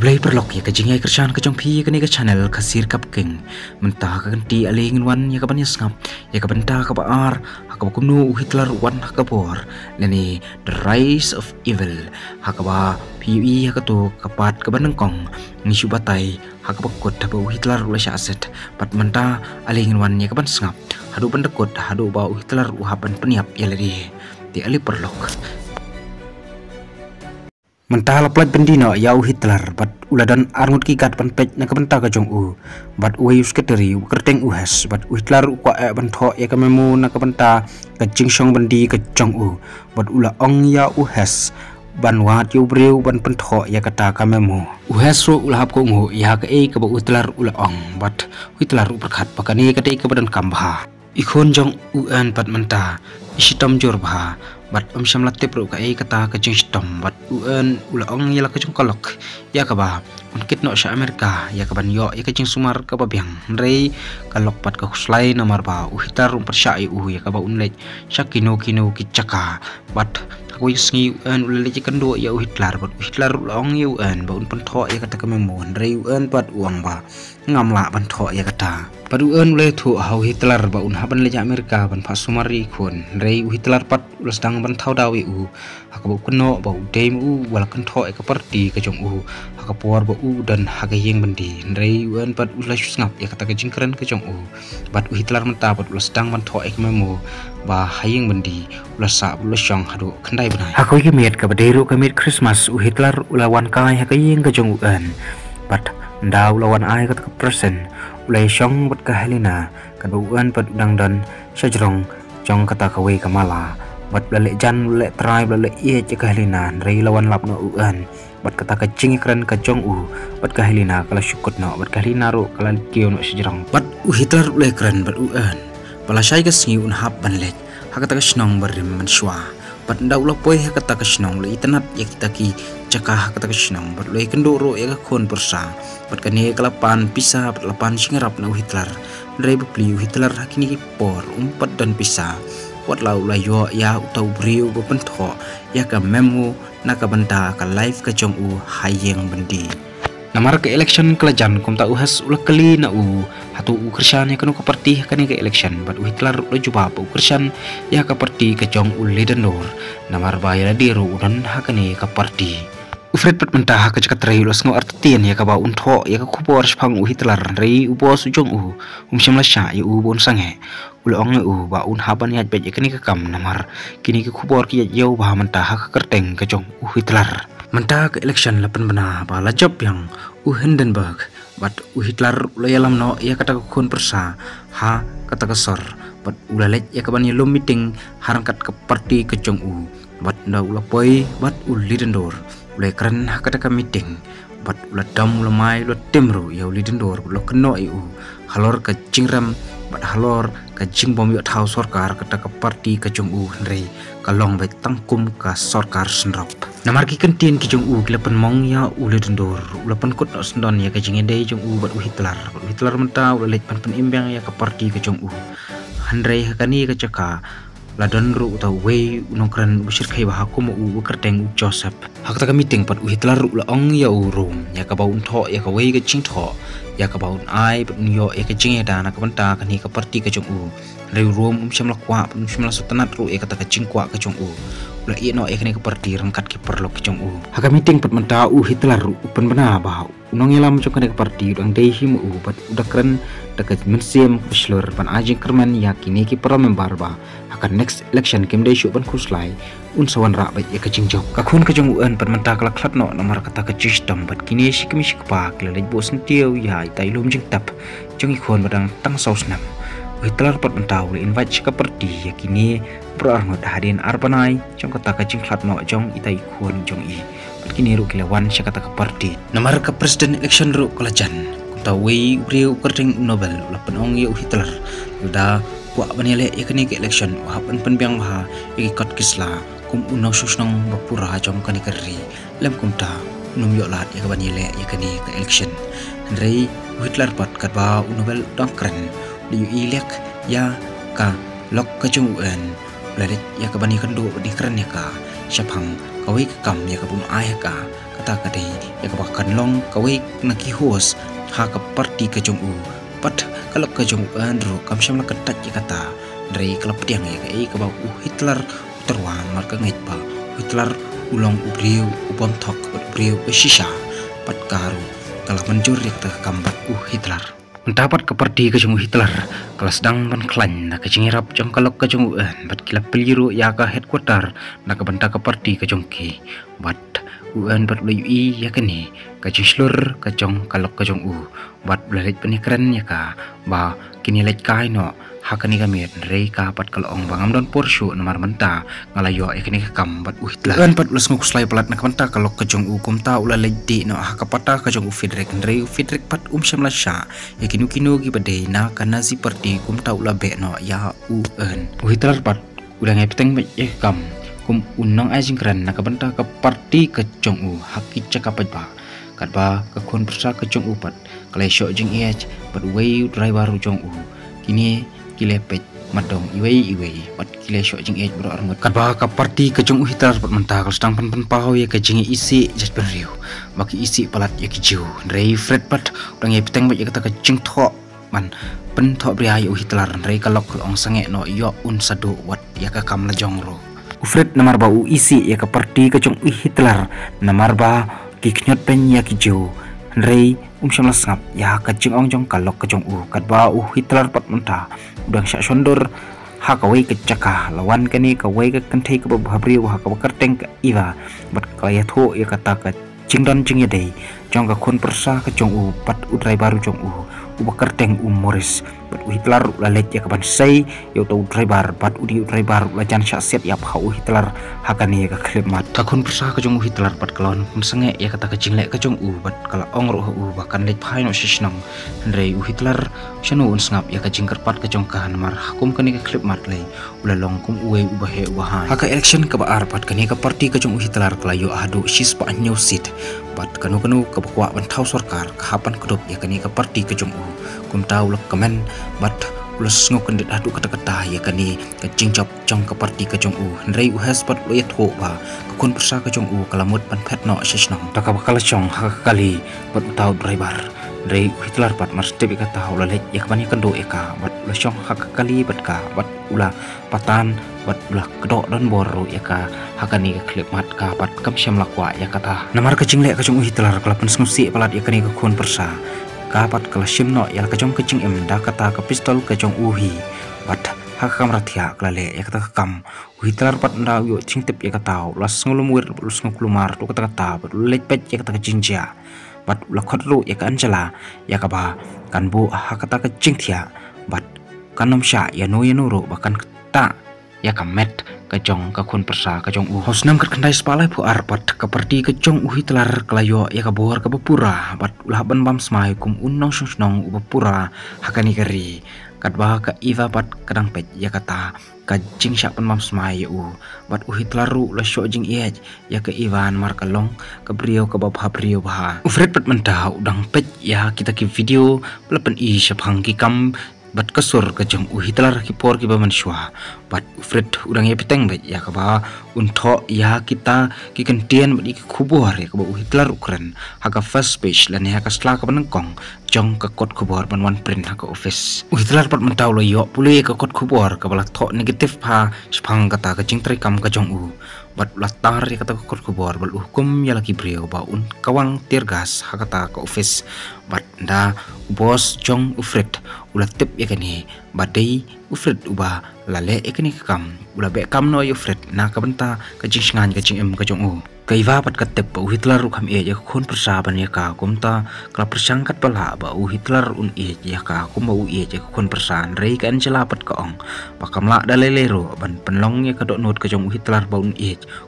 Kablay perlok ya kajing ya kerjaan kajong pi kani ke channel kasir kap king mentah ka ganti aling wan ya kaban ya sngap ya kabenta ka baar hakabakumnu Hitler wan hakabor nani the rise of evil hakaba pi hakato kapat kabanengkong ni subatai hakabakot haba Hitler ula syaset pat menta aling wan ya kaban sngap hadu pendekot hadu ba Hitler uhaban peniap ya lari ti ali perlok mentah laplat bendino yau Hitler bat uladan arngut kikat pan pej na kabenta ka jong u bat uayus keteri kerteng uhas bat Hitler kwa bantho ya kamemu na kabenta ka jingshong bendi ka jong u bat ula ong ya uhas ban wat yu breu ban pentho ya kata kamemu uhas ro ula hap ko ngu ya ka ka ba Hitler ula ong bat Hitler berkat pakani ka dei ka badan kambha ikon jong un pat menta isitom jor bha bat samlat te pro ka kata ka jing stom bat ula ong yala ka jung kolok ya ka ba unkit no sha Amerika ya ka ban yo ya ka jing sumar ka ba biang rei kalok pat ka khuslai namar ba Hitler persya ya ka ba unlej shakino kino kichaka bat aku yusngi ula leji kendo ya Hitler bat Hitler ula ong ya ba un pentho ya kata ka memon rei pat uang ba ngamla bantho ya kata padu ule thu hau Hitler ba un haban leja Amerika ban pasumari khon rei Hitler pat ulas dang ban thau dawi hakabu kuno ba udem wala kentho ka parti ka jong hakapor ba dan hagayeng bendi rei pat ulas ngap ya kata ka jingkran ka jong bat Hitler menta pat ulas dang ban tho memo ba hayeng bendi ulas sa ulas syang hadu kandai benai hakoi kemet ka baderu kemet Christmas Hitler ulawan kai hagayeng ka jong bat ndaw lawan ai ka present ulai syong bat ka Helena ka pat udang dan sajrong jong kata kawe kamala bat lale jan lale trai lale ye ka Helena rei lawan lap no bat kata ka jing kran ka jong bat ka Helena kala syukut no bat ka Helena ro kala kio no sajrong bat Hitler ulai kran bat pala syai ka singi hap ban lek hakata ka snong barim man shwa bat ndaw la poi hakata ka snong le itanat ya kita ki cakah hakata ka snong bat le kendoro ya ka khon persa bat kane kalapan pisah bat lapan singarap na Hitler rei bepli Hitler hakini por umpat dan pisah wat lau la yo ya utau briu bepentho ya ka memu na ka benta ka live ka jong hayeng bendi namar ke election kelajan kumta uhas ula kali na hatu kersan ya kanu ka parti kani ke election bat Hitler ula juba pa kersan ya ka parti ka jong ledenor namar bayar diru udan hakani ka parti Ufred pat mentah ka jakat rei ulas ngo artien ya ka ba untho ya ka khupor phang Hitler rei ubos jong simla sha ya bon sange ula ong ba un haban ya bet kini ka kam namar kini ka khupor ki yau ba mentah ka kerteng ka jong Hitler mentah ke election lapan bena ba lajab yang Hindenburg bat Hitler ula yalam no ya kata khun persa ha kata kasor bat ula lej ya ka ban yelom meeting harangkat ke parti ke jong bat nda ula poi bat lidendor ulai keren kata ka meeting bat ula dam ula mai ula temru ya lidendor ula keno halor ka jingram bat halor ka jingbom yo thau sarkar kata ka parti ka jong rei kalong bai tangkum ka sarkar senrop namar ki kentin ki jong klepan mong ya lidendor ula pan kut sendon ya ka jingende jong bat Hitler menta ula lej pan imbang ya ka parti ka jong handrei hakani ka caka ladon ru utau wei unongkran usir kai bah aku mau kerteng Joseph hakta ka meeting pat Hitler ula ong ya rum ya ka baun tho ya ka wei ka ching tho ya ka baun ai pat yo ya ka ching ya dana ka benta kan hi ka parti ka jong reu rum samla kwa samla sutanat ru ya kata ka ching kwa ka jong ula i no ya kan ka parti rangkat ki perlo ka jong haka meeting pat menta Hitler upan bena bah unong yalam jong ka parti udang dei him pat udakran dekat mensiam kuslur pan ajing kerman ya kini ki para member ba akan next election kim dei ban khuslai un sawan ra bai ka jingjok ka khun ka jong pan menta kala klat no namar kata ka system bat kini si kemi sikpa kla lej bos ntiau ya tai lum jing tap jong i khon badang tang saus nam Hitler pat menta ul invite ka parti ya kini perarngot hadin arpanai jong kata ka jing klat no jong itai khon jong i bat kini ru kilawan sya kata ka parti namar ka president election ru kalajan tawei brio kerting Nobel lapan ong ya Hitler da kwa banele yakni ke election hapan penbiang ha ikot kisla kum uno susnong bapura jong kani keri lem kumta num yo lat ya banele yakni ke election rei Hitler pat katba Nobel dongkren di ilek ya ka lok ka jong lalit ya ka bani kendo di keren ya ka syapang kawai kam ya ka bum ayah ka kata kadai ya ka bakan long kawai naki hos ha ka parti ka jong u pat kalau ka jong andro kam syam la ketat ya kata dari kelap tiang ya ka bau Hitler terwan marka ngait ba Hitler ulong ubriu ubam thok ubriu shisha pat karu kalau menjur ya ka kambat Hitler mendapat keperti kejung Hitler kelas sedang menklan nak kejengirap jong kalok kejung bat kilap peliru ya ka headquarter nak benta keperti kejung ki bat bat UI ya kini kejung slur kejung kalok kejung bat belalit penikran ya ka ba kini lek kai no hakani kami rei ka pat kalong bangam don porshu nomor menta ngalayo ekini kam bat Hitler kan pat ulas ngukus lai pelat nak menta kalok kejung kum ta ula ledi no hakapata kejung Fidrek rei Fidrek pat syamlasha yakinu kinu gi bade na kana seperti kum ta ula be no ya Hitler pat ulang epteng ya kam kum unang ajingkran nak benta ke parti kejung haki cakapat ba kat ba ke kon persa kejung pat kalai syok jing pat wei driver jong kini kilepet madong iwei pat kile syok jing bro arngot kat ba ka parti kejung Hitler pat mentah kalau sedang pen pau ya kejing isi jas penriu baki isi palat ya kijiu rei Fred pat ulang epteng ba ya kata kejing tho man pen tho bria Hitler rei kalok ong sange no yo sadu wat ya ka kam la jong ro Fred namar ba isi ya ka parti kejung Hitler namar ba kiknyot pen ya kijiu rei syamlas ngap ya kejing ong jong kalok kejung kat ba Hitler pat mentah udang syak sondor ha kawai kecaka lawan kani kawai ke kentai ke babri wa ka kerteng ke iwa bat kaya tho ya kata ka jingdan jing ya dei jong ka kon persa kejung pat udrai baru jong kerteng Morris bat Hitler lalet ya kapan sai yo tau driver bat udi driver la jan syak set ya pau Hitler hakani ya ka klemat ka kon persa kejung Hitler pat kalon senge ya kata kejing lek kejung bat kala ong ro bahkan let phai no shisnong rei Hitler shanu sngap ya kejing kerpat kejong ka mar hakum kani ka klemat le ula long kum uwe ubahe ubahan haka election ka baar pat kani ka parti kejung Hitler kala yo adu sis pa new seat bat kanu ka bakwa bantau sarkar kahapan kedop ya kani ka parti kejung kum tau lek kemen bat ulas ngok adu kata-kata ya kani kejing cap jong ka parti kejung rei has pat lo ya tho ba kun persa kejung kalamut pan pet no shisnong taka bakal chong hakali bat utau driver rei Hitler pat mar step kata ula lek ya kabani kendo eka bat lo chong hakali bat ka bat ula patan bat ulah kedok don boru ya ka hakani ka klip mat ka pat kam syam lakwa ya kata namar kejing lek kejung Hitler kalapan sngsi palat ya kani ka kun persa kapat kala shimno ya kejong kejing da kata ke pistol kejong uhi bat hakam rathia klale ya kata kam Hitler pat nda yo cingtip ya kata las ngulumur lus ngulumar tu kata bat lek pet ya kata kejingja bat lakhot lu ya ka Angela ya ka ba kan bu hakata kejing thia bat kanom sha ya no ro bahkan ta ya ka met kejong ka kun persa kejong hosnam kat kandai spalai pu arpat keperti kejong Hitler kelayo ya ka bor ka bapura bat ulah ban bam smai kum unnong susnong bapura hakani kari kat bah ka iva pat kadang pet ya kata ka jing syak pan bam smai bat Hitler ru la syok jing ya ka Ivan markalong ka brio ka bab habrio bah Fred pat mentah udang pet ya kita ki video pelapen i syapang ki kam bat kasur kejong Hitler kipor ki baman syua bat Fred udang ya piteng bet ya kaba untok ya kita ki kentian bat ki kubur ya kaba Hitler Ukraine haga first page lan ya ka sla ka penengkong jong ka kot kubur ban one print haga office Hitler pat mentau lo yo pulih ka kot kubur ka bala thok negatif pha spang kata kejing trekam kejong bat latar ya kata kot kubur bal hukum ya laki brio ba un kawang tirgas hakata ka office bat nda bos jong Fred ulah tip ya kani badai Fred uba lale ekani kam ulah be kam no yo Fred na ka benta kejing sngan kejing kejong kaiva pat katep ba Hitler kam ya khon persaban ya ka kumta kala persangkat pala ba Hitler ya ka kum ba ya khon persan rei kan Angela pat ka ong pakamla dalelero ban penlong ya ka dok not kejong Hitler ba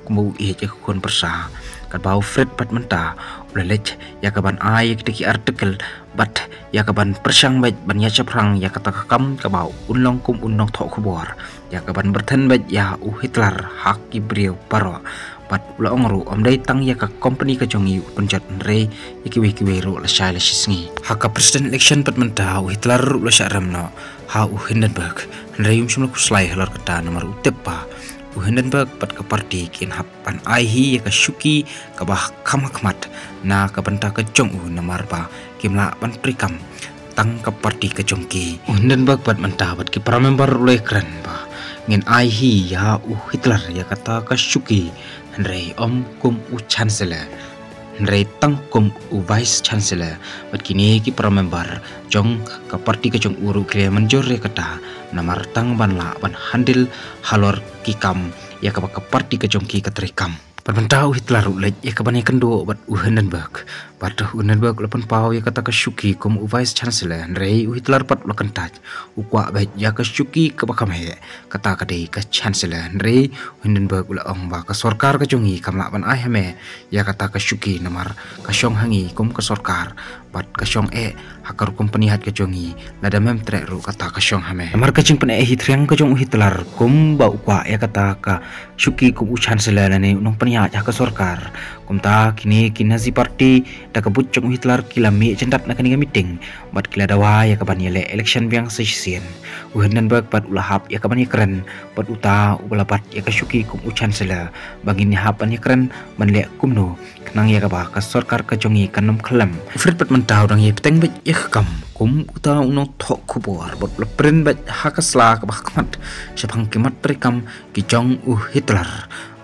kum ba ya khon persa kat ba Fred pat menta ulalech ya ka ban ai ki artikel bat ya ka ban persang bet ban ya chaprang ya kata kam ka ba unlong kum unong thok khobor ya ka ban berthen bet ya Hitler hak ki brio paro bat ula ongru omdai tang ya ka company ka jongi penjat rei iki ro la shai la shisngi haka president election pat menta Hitler ula sharam no ha Hindenburg rei shimla kuslai halar kata nomor utepa Hindenburg pat ke parti kin hapan aihi ya ka syuki ka bah kamakmat na ka benta ka jong namar ba kimla pan prikam tang ka parti ka jongki Hindenburg pat menta pat ki para member ulai keren ba ngin aihi ya Hitler ya kata ka syuki Henry om kum chancellor Henry tang kum vice chancellor pat kini ki para member jong ka parti ka jong uru kre manjor ya kata namar tang ban la ban handil halor kikam ya ka parti ka jong ki ka trikam Perbentau Hitler ulej ya kabani kendo bat Hindenburg bat Hindenburg lapan pau ya kata ka syuki kum vice chancellor Henry Hitler pat lakan taj ukwa bet ya ka syuki ka bakam he kata ka dei ka chancellor Henry Hindenburg ula ong ba ka sarkar ka jongi kamla ban ai hame ya kata ka syuki namar ka syong hangi kum ka sarkar bat ka syong hakar company hat ka jongi lada mem tre ru kata ka syong hame namar ka jing pen hitriang ka jong Hitler kum ba ukwa ya kata ka syuki kum chancellor ne unong peniat ka sarkar kum ta kini Nazi party da ka butjong Hitler kila mi cendat na kani meeting bat kila dawa ya ka bani election biang sesien Hindenburg pat ulahap ya ka bani keren bat uta ubalapat ya ka syuki kum chancellor bangin hapan ya keren manle kumno kenang ya ka ba ka sarkar ka jongi kanom khalam Fred pat mentau dang ye peteng bet ya kam kum uta uno thok kubor bot lepren bet hakasla ka bakmat sepang kemat rekam ki jong Hitler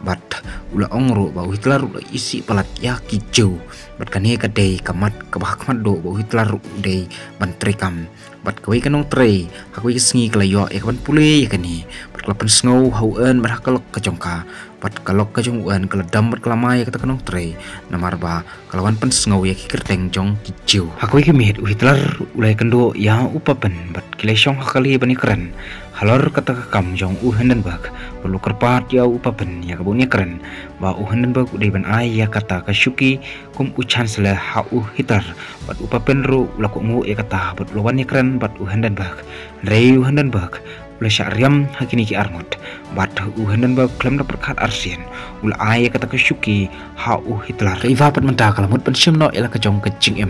bat ula ongro ba Hitler ula isi palat ya kijau bat kani ka dei kamat ka bakmat do ba Hitler dei ban trekam bat kawai kanong tre hakoi sngi kalayo e kan pule ya kani bat kalapan snow hauen bat kalok ka jongka bat kalok ka jong uan kala dam bat kalamai kata kanong tre namar ba kalawan pen snow ya kikerteng jong kijau hakoi kemit Hitler ulai kendo ya upapen bat kilesong hakali bani keren halor kata kam jong Hindenburg perlu kerpat ya upapen ya kabunnya keren ba Hindenburg udai ban ai ya kata ka syuki kum chancellor ha Hitler bat upapen ru laku ngu ya kata bat lawan ya keren bat Hindenburg rei Hindenburg ula syariam hakini ki armut bat Hindenburg klem da perkat arsien ula ai kata ka syuki ha Hitler iva pat menta kalamut pen syemno ela ka jong kecing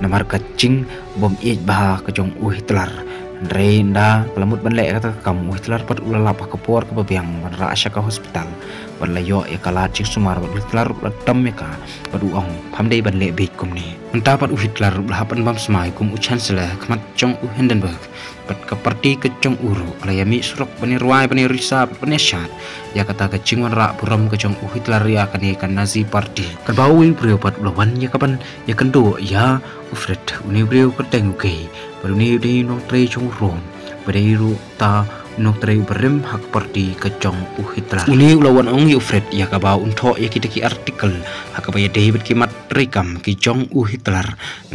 namar kecing bom ie bah ka jong Hitler Renda kalamut banle kata kamu Hitler pat ula lapah kepor ke babiang ban asya ka hospital ban layo ya kala cing sumar ban Hitler ladam ya ka ban uong pamdei ban le beit kum ni entah pat Hitler lahapan bam semai kum chancellor kemat jong Hindenburg pat ke parti ke jong uru alayami surok bani ruai bani risa bani syat ya kata ke cing wan ra buram ke jong Hitler ya kani kan Nazi party kan bawi brio pat lawan ya kapan ya kendo ya Fred uni brio keteng uke baru ni dei no tre jong rom beriru ta no tre berem hak parti ke jong Hitler uni lawan ong yu Fred ya ka ba unto ya kita ki artikel hak ba ya dei bet kimat rekam ki jong Hitler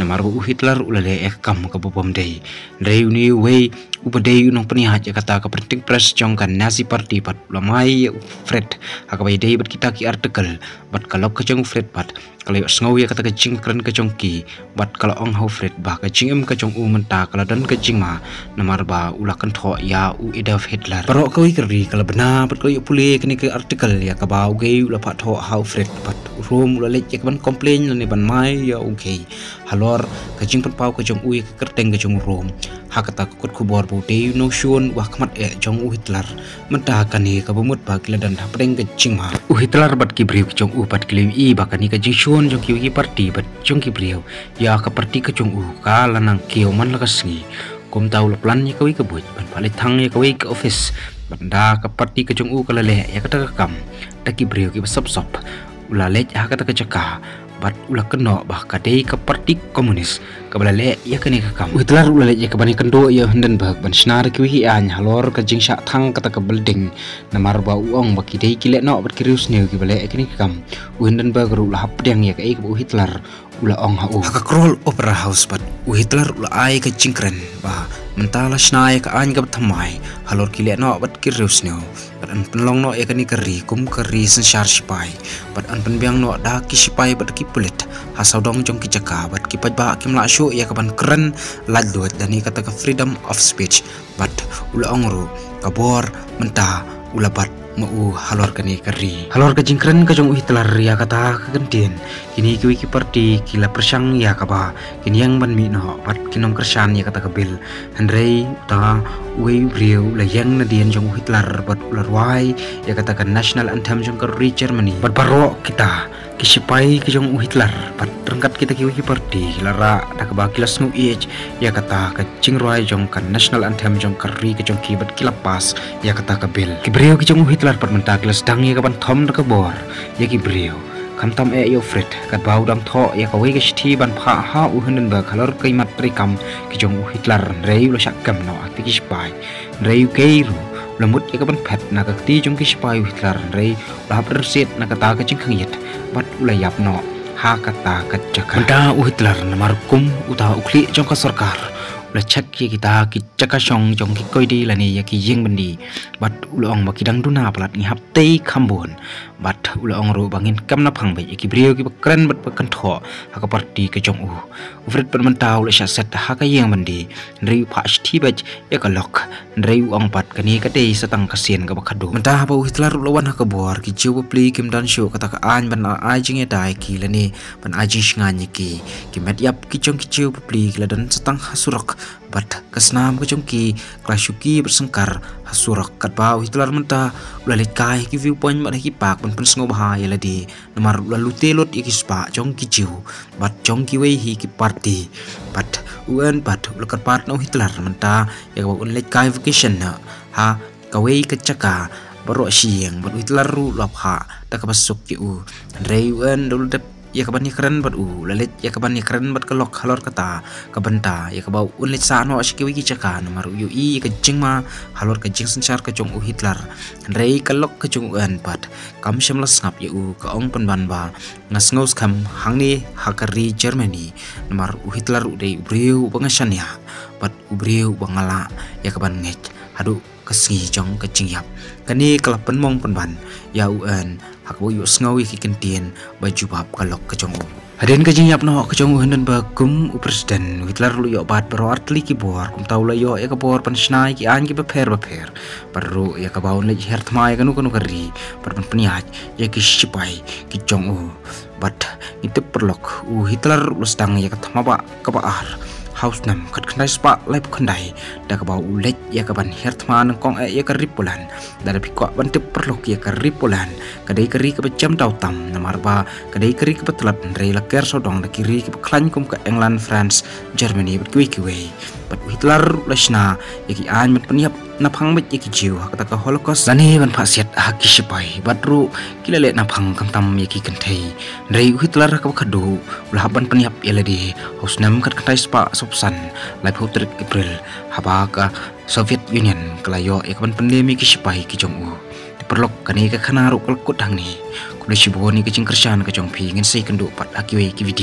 namar Hitler ulale ekam ka bom dei dei uni we ubadei unong penihat ya kata ka penting press jong kan Nazi party pat lamai Fred hak ba ya dei bet kita ki artikel bat kalau ke jong Fred pat kalau sengau ya kata kecing keren ke jong ki bat kalau ong hau Fred bah kecing ke jong menta kalau dan kecing ma namar ba ulakan tho ya Adolf Hitler parok kau keri kalau benar bat kalau pulih kini ke artikel ya ka ba ugai ula pat tho hau Fred bat rom ula lek ban komplain ni ban mai ya ugai halor kecing pen pau ke jong ke kerteng ke jong rom hakata kut kubor bu dei no shun wah kamat jong Hitler menta kani ka bumut ba kila dan hapeng kecing ma Hitler bat ki briu jong pat kili i bakani ka jing jong ki parti bat jong ki beliau ya ka parti ke jong ka lanang kiau man lakasngi kum tau plan ya kawi kebut ban palit thang ya kawi ke office banda ka parti ke jong ka lele ya kata kam ta ki beliau ki sop sop ulale ya kata ke caka bat ula keno bah kadei ke parti komunis ka balale ya kani ka kam Hitler ulale ya ka bani kendo ya Hindenburg ban snar ki wi an halor ka jing sha thang kata ka building namar ba uong ba ki dei ki le no bat ki rius ne ki bale kani ka kam Hindenburg ru la hap deng ya ka Hitler ula ong hau ka krol opera house bat Hitler ula ai ka jingkren ba mentala snai ka an ka thamai halor ki le no bat ki rius ne bat an penlong no ya kani kari kum kari sen shar sipai bat an penbiang no da ki sipai bat ki pulit hasau dong jong ki jaka bat ki pat ba kim la shu ya ka ban keren ladot dani kata ka freedom of speech bat ula ongro kabor menta ula bat mau halor kani kari halor ka jingkren ka jong Hitler ya kata ka gentien kini ki parti kila persang ya kaba kini yang ban mi no pat kinom kersan ya kata kabil handrei ta wei riu la yang na dien jong Hitler bat ularwai ya kata ka national anthem jong ka Germany bat baro kita kisipai ki jong Hitler pat rengkat kita ki parti lara da ka ba kilas nu ya kata ka jingroi jong ka national anthem jong ka jong ki bat kilapas ya kata kabil kibreo ki jong Hitler pat mentak las dang ya kapan thom da ka bor ya kibreo kam tam yo fred kat bau dang tho ya ka we ki thi ban pha ha u hnen ba khalor kai mat tri kam ki jong Hitler rei lo sak kam no ati ki spai rei keiru lamut ya kapan phet na ka ti jong ki spai Hitler rei la perset na ka ta ka jing khangit bat ulayap no ha kata ka jaka da Hitler na markum uta ukli jong ka sarkar la chat ki kita ki chaka song jong ki koi di lani ya ki jing bandi bat ulong ba kidang duna palat ni hap tei khambon bat ulong ro bangin kam na phang ba ki brio ki kren bat pa kan tho ha ka parti ke jong ufret pan mentau la set ha ka yeng bandi rei pha thi ba ya ka lok rei ong pat ka ni ka dei satang ka sien ka ba khadu menta ba Hitler lawan ha ka bor ki chiu pli kim dan show kata ka an ban ai jing ya dai ki lani ban ai jing shngan ki met yap ki jong ki chiu pli la dan satang hasurak bat kesnam ke jongki klasuki bersengkar hasurak kat bau Hitler menta ulalit kai ki viewpoint mat ki pak ban pensngo bahaya ladi nomor lalu telot iki spa jongki jiu bat jongki wei hi ki party bat un bat ulakat part no Hitler menta ya bau ulit kai vacation na ha kawei kecaka baru siang bat Hitler ru lap ha tak masuk ki rei un dulu ya kaban ni keren bat lalit ya kaban ni keren bat kelok halor kata kabenta ya kabau unlit sano asyiki wiki caka nomor yu i ka jingma halor ka jing sensar ka jong Hitler rei kelok ka jong bat kam shamlas ngap yu ka ong penban ba ngasngos kam hangni hakari Germany nomor Hitler dei ubriu bangasan ya bat ubriu bangala ya kaban ngej hadu kesengi jong ka jingyap kani kelapen mong penban ya hak bo yu sngawi ki kentien baju bab kalok ke jong haden ka jingyap no ke jong hnden ba kum presiden Hitler lu yo bat bro artli ki bor kum taula yo ya ka bor pan snai ki an ki beper baru ya ka baun le hert mai kanu kari par pan peniat ya ki sipai ki jong bat itu perlok Hitler lu sedang ya ka thama ba ka ba ar house nam kat khandai spa lai khandai da ka bau ulet ya ka ban hertman kong ya ka ripulan da pi ko ban te perlok ya ka ripulan kadai kari ka jam tau tam namar ba kadai kari ka batlat rei la ker sodong da kiri ka klan kum ka England France Germany bat kiwi bat Hitler lasna ya ki an met peniap na phang bet ya ki jiu kata ka holocaust lani ban phasiat ha ki sipai bat ru kilale na phang kam tam ya ki kanthei rei Hitler ka khadu ulah ban peniap ya ladi house nam kat khandai spa san lai putrik April haba ka Soviet Union kelayo ekban pandemi ki sipai ki jong perlok kani ka khana ru kul kut hang ni kulai siboni ki jing kersan ka jong phi ngin sei kendu pat akiwe ki video